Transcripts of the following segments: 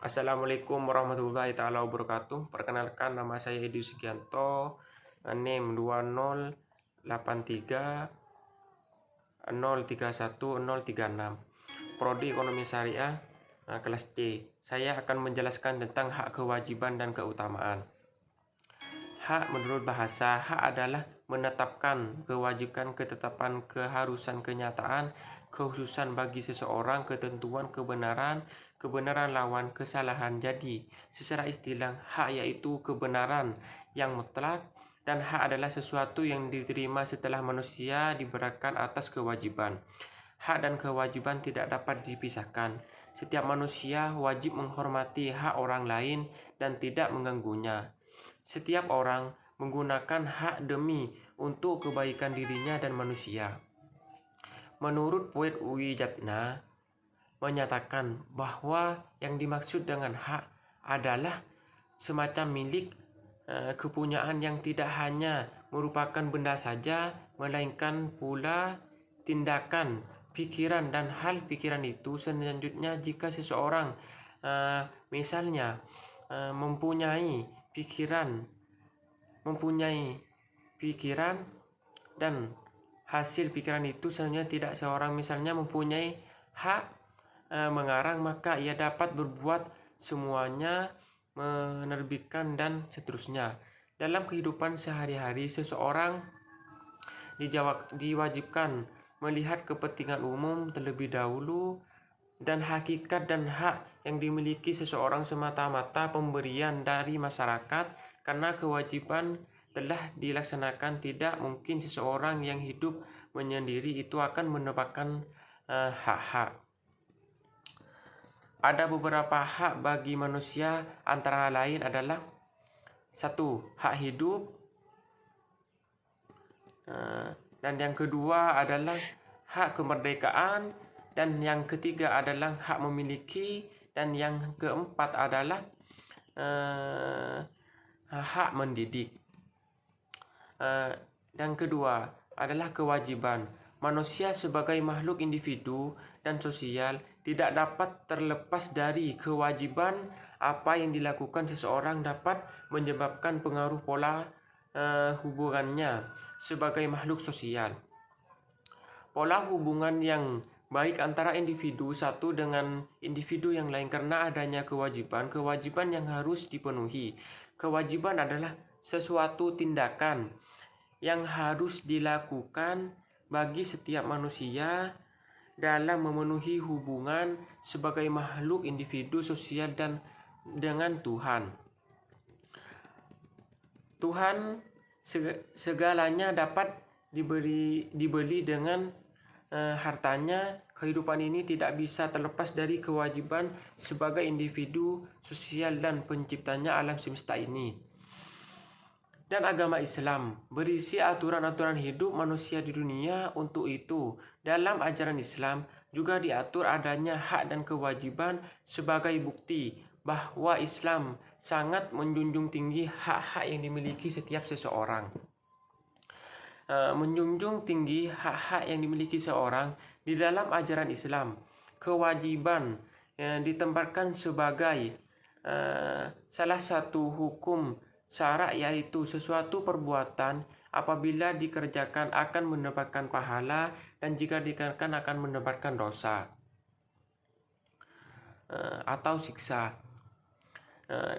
Assalamualaikum warahmatullahi taala wabarakatuh. Perkenalkan, nama saya Edi Sugianto, NIM 20830310036, Prodi Ekonomi Syariah, kelas C. Saya akan menjelaskan tentang hak, kewajiban, dan keutamaan. Hak menurut bahasa, hak adalah menetapkan kewajiban, ketetapan, keharusan, kenyataan, kekhususan bagi seseorang, ketentuan, kebenaran lawan kesalahan. Jadi, secara istilah, hak yaitu kebenaran yang mutlak, dan hak adalah sesuatu yang diterima setelah manusia diberikan atas kewajiban. Hak dan kewajiban tidak dapat dipisahkan. Setiap manusia wajib menghormati hak orang lain dan tidak mengganggunya. Setiap orang menggunakan hak demi untuk kebaikan dirinya dan manusia. Menurut Poet Wijatna menyatakan bahwa yang dimaksud dengan hak adalah semacam milik kepunyaan yang tidak hanya merupakan benda saja, melainkan pula tindakan, pikiran, dan hal pikiran itu. Selanjutnya, jika seseorang misalnya mempunyai pikiran dan hasil pikiran itu sebenarnya tidak, seorang misalnya mempunyai hak mengarang, maka ia dapat berbuat semuanya, menerbitkan, dan seterusnya. Dalam kehidupan sehari-hari, seseorang diwajibkan melihat kepentingan umum terlebih dahulu, dan hakikat dan hak yang dimiliki seseorang semata-mata pemberian dari masyarakat. Karena kewajiban telah dilaksanakan, tidak mungkin seseorang yang hidup menyendiri itu akan mendapatkan hak-hak. Ada beberapa hak bagi manusia, antara lain adalah 1. Hak hidup, dan yang kedua adalah hak kemerdekaan, dan yang ketiga adalah hak memiliki, dan yang keempat adalah hak mendidik. Yang kedua adalah kewajiban. Manusia sebagai makhluk individu dan sosial tidak dapat terlepas dari kewajiban. Apa yang dilakukan seseorang dapat menyebabkan pengaruh pola hubungannya sebagai makhluk sosial. Pola hubungan yang baik antara individu satu dengan individu yang lain karena adanya kewajiban yang harus dipenuhi. Kewajiban adalah sesuatu tindakan yang harus dilakukan bagi setiap manusia dalam memenuhi hubungan sebagai makhluk individu sosial dan dengan Tuhan. Tuhan segalanya dapat dibeli dengan hartanya. Kehidupan ini tidak bisa terlepas dari kewajiban sebagai individu sosial dan penciptanya alam semesta ini. Dan agama Islam berisi aturan-aturan hidup manusia di dunia. Untuk itu, dalam ajaran Islam juga diatur adanya hak dan kewajiban sebagai bukti bahwa Islam sangat menjunjung tinggi hak-hak yang dimiliki setiap seseorang. Menjunjung tinggi hak-hak yang dimiliki seorang di dalam ajaran Islam, kewajiban ditempatkan sebagai salah satu hukum syarak, yaitu sesuatu perbuatan apabila dikerjakan akan mendapatkan pahala, dan jika dikerjakan akan mendapatkan dosa atau siksa.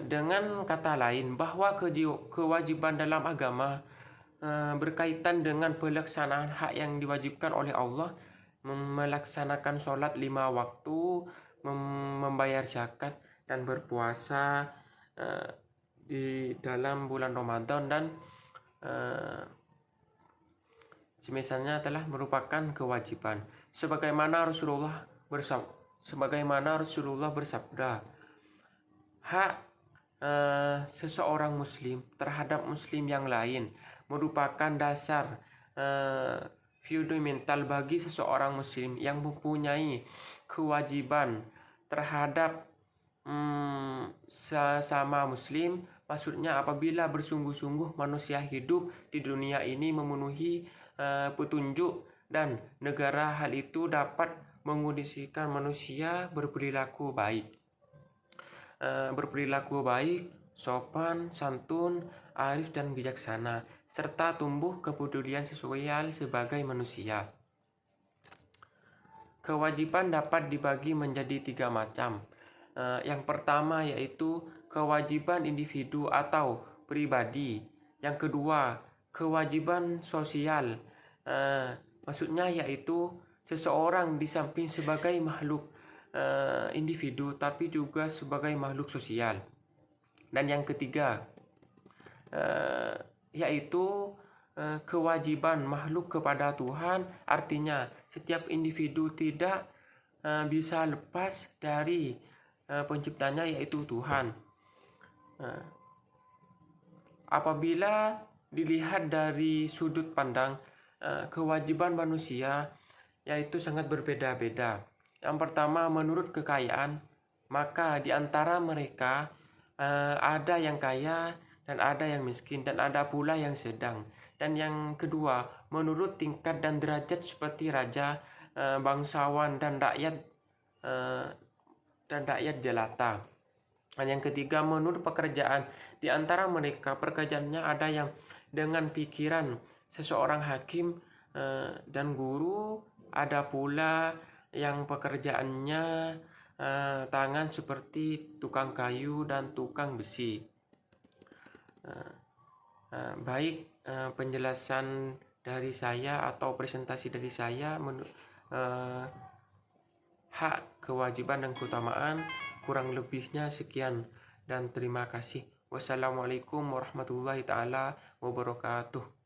Dengan kata lain, bahwa kewajiban dalam agama berkaitan dengan pelaksanaan hak yang diwajibkan oleh Allah, melaksanakan sholat 5 waktu, membayar zakat, dan berpuasa di dalam bulan Ramadan, dan semisalnya telah merupakan kewajiban. Sebagaimana Rasulullah bersabda, hak seseorang muslim terhadap muslim yang lain merupakan dasar fundamental bagi seseorang muslim yang mempunyai kewajiban terhadap sesama muslim. Maksudnya, apabila bersungguh-sungguh manusia hidup di dunia ini memenuhi petunjuk dan negara, hal itu dapat mengondisikan manusia berperilaku baik. berperilaku baik, sopan, santun, arif dan bijaksana, serta tumbuh kepedulian sosial sebagai manusia. Kewajiban dapat dibagi menjadi 3 macam. Yang pertama yaitu kewajiban individu atau pribadi. Yang kedua, kewajiban sosial. Maksudnya yaitu seseorang di samping sebagai makhluk individu tapi juga sebagai makhluk sosial. Dan yang ketiga yaitu kewajiban makhluk kepada Tuhan, artinya setiap individu tidak bisa lepas dari penciptanya yaitu Tuhan. Apabila dilihat dari sudut pandang kewajiban manusia yaitu sangat berbeda-beda. Yang pertama, menurut kekayaan, maka di antara mereka ada yang kaya dan ada yang miskin dan ada pula yang sedang. Dan yang kedua, menurut tingkat dan derajat seperti raja, bangsawan dan rakyat jelata. Dan yang ketiga, menurut pekerjaan, di antara mereka pekerjaannya ada yang dengan pikiran seseorang hakim dan guru, ada pula yang pekerjaannya tangan seperti tukang kayu dan tukang besi. Baik, penjelasan dari saya atau presentasi dari saya hak, kewajiban dan keutamaan, kurang lebihnya sekian dan terima kasih. Wassalamualaikum warahmatullahi taala wabarakatuh.